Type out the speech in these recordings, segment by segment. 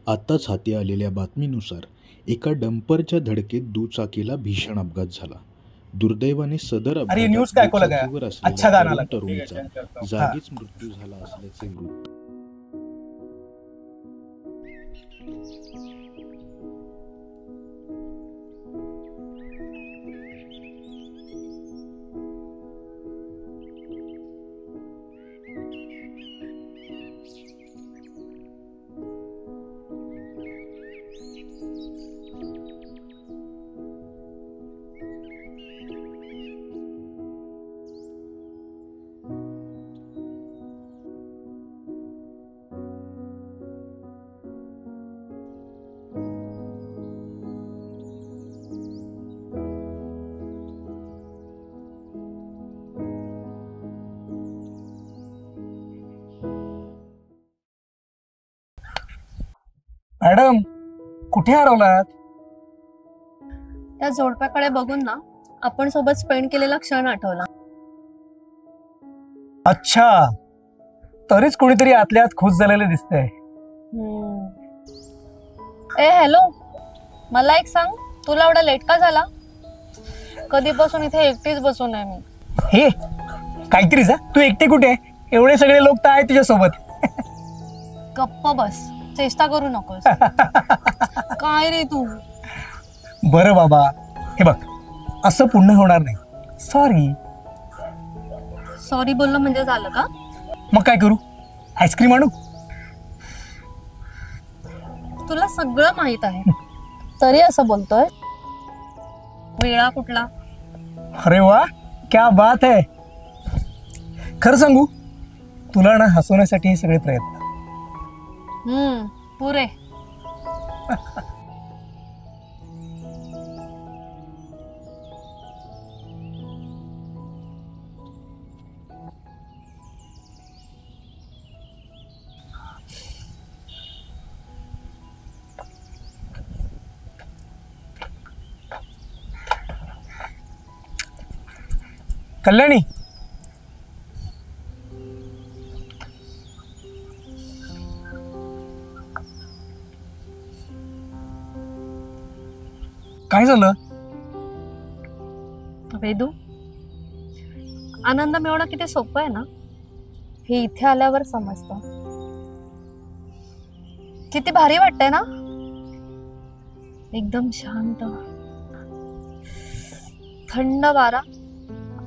आत्ताच हाती आलेल्या बातमीनुसार एका डंपरच्या धडकेत दुचाकीला भीषण अपघात झाला. दुर्दैवाने सदर अपघातात दुचाकीवर असलेल्या तरुण तरुणीचा जागीच मृत्यू झाला असल्याचे वृत्त. मॅडम, कुठे हरवलात? त्या जोडप्याकडे बघून ना आपण सोबत स्पेंड केलेला क्षण आठवला. अच्छा, तरीच कोणीतरी आतल्या आत खुश झालेले दिसतंय. ए हॅलो, मला एक सांग, तुला एवढा लेट का झाला? कधीपासून इथे एकटीच बसून आहे मी. हे काहीतरी जा, तू एकटी कुठे? एवढे सगळे लोक तर आहेत तुझ्यासोबत. गप्प बस, चेष्टा करू नकोस. काय रे तू? बरं बाबा, हे बघ, असं पुन्हा होणार नाही. सॉरी. सॉरी बोलणं म्हणजे झालं का? मग काय करू? आईस्क्रीम आणू? तुला सगळं माहित आहे तरी असं बोलतोय. वेळा कुठला? अरे वा, क्या बात है. खरं सांगू, तुला ना हसवण्यासाठी हे सगळे प्रयत्न. पुरे. कल्याणी, काय झालं? वेदू, आनंद मिळवणं किती सोपं आहे ना, हे इथे आल्यावर समजतं. किती भारी वाटतंय ना, एकदम शांत, थंड वारा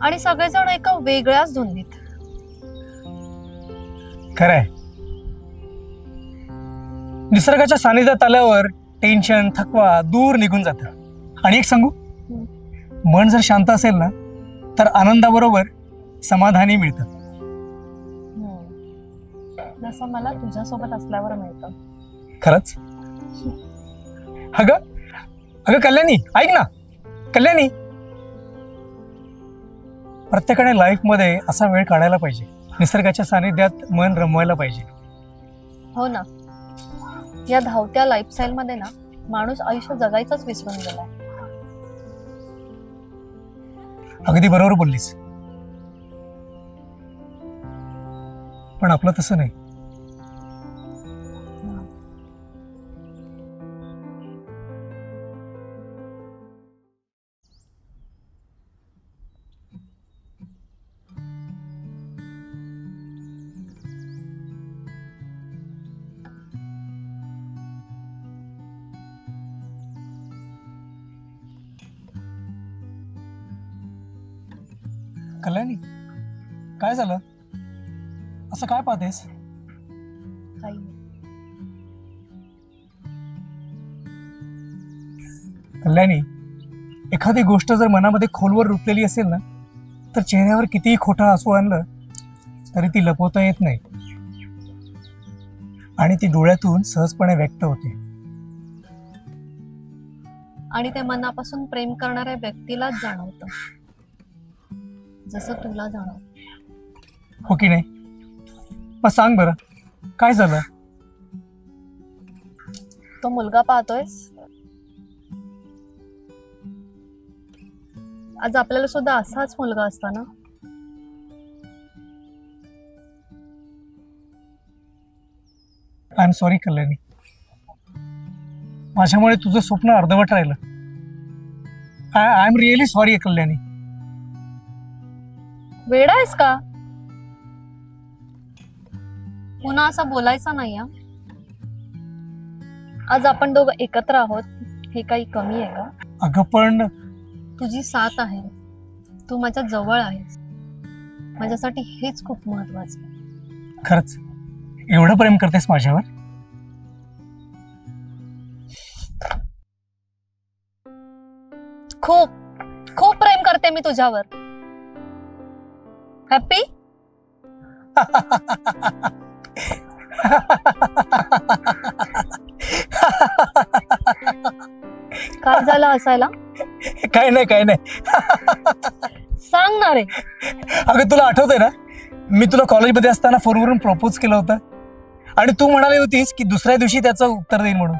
आणि सगळेजण एका वेगळ्याच धुंदीत. खरंय, निसर्गाच्या सानिध्यात आल्यावर टेन्शन, थकवा दूर निघून जातं. आणि एक सांगू, मन जर शांत असेल ना, तर आनंदाबरोबर समाधानी मिळतं. जसं मला तुझ्यासोबत असल्यावर मिळतं. खरंच? अगं कल्याणी, ऐक ना. कल्याणी, प्रत्येकाने लाईफ मध्ये असा वेळ काढायला पाहिजे. निसर्गाच्या सानिध्यात मन रमवायला पाहिजे. हो ना, या धावत्या लाईफस्टाईल मध्ये ना माणूस आयुष्य जगायचंच विसरून गेलाय. अगदी बरोबर बोललीस, पण आपलं तसं नाही. कल्याणी, काय झालं? असं काय पाहतेस? काही कल्याणी, एखादी गोष्ट जर मनामध्ये खोलवर रुतलेली असेल ना, तर चेहऱ्यावर कितीही खोटं हसू आणलं तरी ती लपवता येत नाही आणि ती डोळ्यातून सहजपणे व्यक्त होते. आणि ते मनापासून प्रेम करणाऱ्या व्यक्तीलाच जाणवतं, जसं तुला जाणवतं. हो की नाही? मग सांग बरं, काय झालं? तो मुलगा पाहतोयस, आज आपल्याला सुद्धा असाच मुलगा असता ना. I am sorry Kalyani. माझ्यामुळे तुझं स्वप्न अर्धवट राहिलं. I am really sorry Kalyani. वेडा आहेस का? पुन्हा असं बोलायचं नाही हा. आज आपण दोघं एकत्र आहोत हे काही कमी आहे का? अगं पण तुझी साथ आहे, तू माझ्या जवळ आहेस, माझ्यासाठी हेच खूप महत्वाचं आहे. खरंच एवढं प्रेम करतेस माझ्यावर? खूप खूप प्रेम करते मी तुझ्यावर. हॅपी? काय झालं हसायला? काय नाही काय नाही. सांग ना रे. अगं तुला आठवतंय ना, मी तुला कॉलेजमध्ये असताना फोनवरून प्रपोज केलं होतं आणि तू म्हणाली होतीस की दुसऱ्या दिवशी त्याचं उत्तर देईन म्हणून.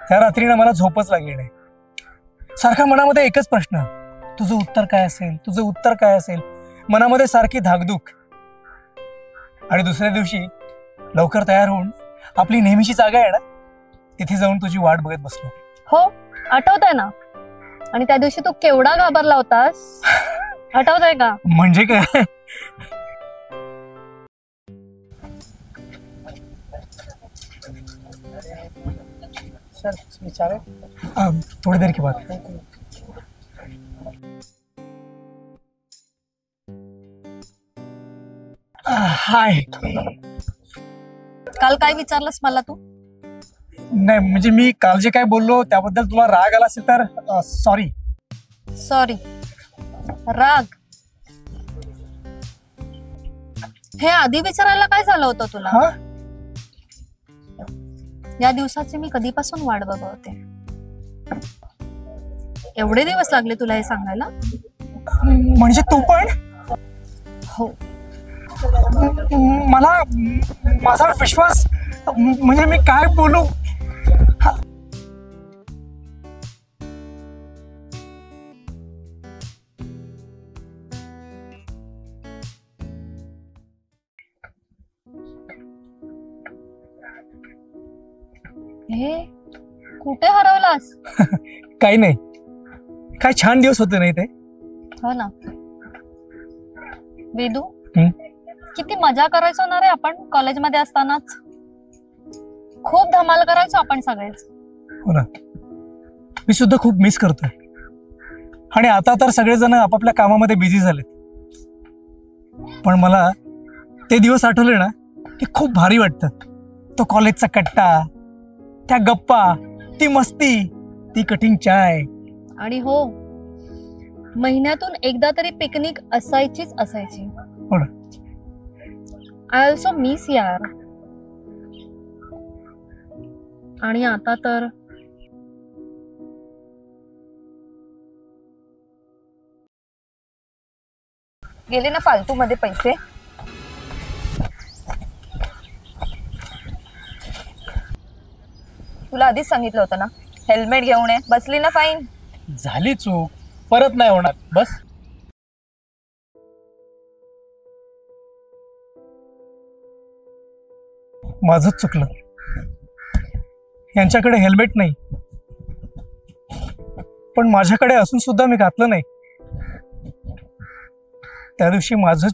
त्या रात्रीनं मला झोपच लागली नाही. सारखा मनामध्ये एकच प्रश्न, तुझं उत्तर काय असेल, तुझं उत्तर काय असेल. मनामध्ये सारखी धाकधूक. आणि दुसऱ्या दिवशी लवकर तयार होऊन आपली नेहमीची जागा आहे ना, तिथे जाऊन तुझी वाट बघत बसलो. हो आठवतंय ना. आणि त्या दिवशी तू केवढा घाबरला होतास, आठवतंय का? म्हणजे काय? थोड़ी देर के बाद. हाय. काल काय विचारलंस मला तू? नाही म्हणजे मी काल जे काय बोललो त्याबद्दल तुला राग आला असेल तर सॉरी. सॉरी? राग? हे आधी विचारायला काय झालं होतं तुला? हा? या दिवसाची मी कधीपासून वाट बघते. एवढे दिवस लागले तुला हे सांगायला? म्हणजे तू पण? हो. मला माझा विश्वास, म्हणजे मी काय बोलू. हे कुठे हरवलास? काही नाही, काय छान दिवस होते नाही ते. हो ना. वेदू, हं? किती मजा करायचो ना रे आपण कॉलेजमध्ये असतानाच. खूप धमाल करायचो आपण सगळेच. हो ना, मी सुद्धा खूप मिस करतोय. आणि आता तर सगळेजण आपापल्या कामामध्ये बिझी झाले. पण मला ते दिवस आठवले ना की खूप भारी वाटतं. तो कॉलेजचा कट्टा, त्या गप्पा, ती मस्ती, ती कटिंग चाय. आणि हो, महिन्यातून एकदा तरी पिकनिक असायचीच असायची. हो ना. आय ऑल्सो मिस यार. आणि आता तर गेले ना फालतू मध्ये पैसे. तुला आधीच सांगितलं होतं ना, हेल्मेट घेऊन ये. बसली ना फाईन. झाली चूक, परत नाही होणार. बस. माझंच चुकलं. यांच्याकडे हेल्मेट नाही, पण माझ्याकडे असून सुद्धा मी घातलं नाही. त्या दिवशी माझं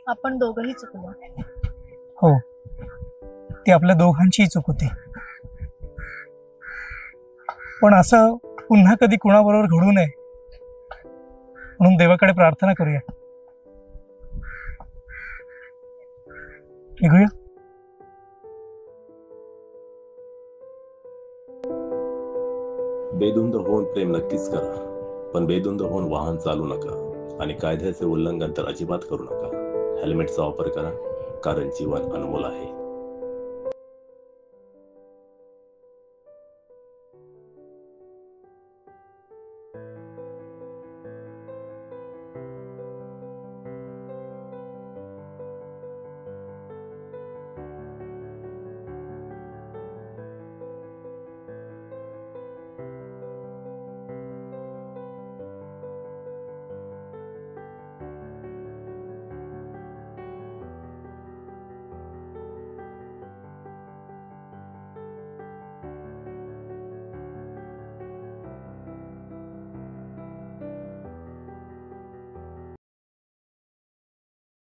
आपण दोघंही चुकलो. हो, ती आपल्या दोघांचीही चूक होती. पण असं पुन्हा कधी कुणाबरोबर घडू नये म्हणून देवाकडे प्रार्थना करूया. निघूया. बेधुंद होऊन प्रेम नक्कीच करा, पण बेधुंद होऊन वाहन चालू नका आणि कायद्याचे उल्लंघन तर अजिबात करू नका. हेल्मेटचा वापर करा, कारण जीवन अनमोल आहे.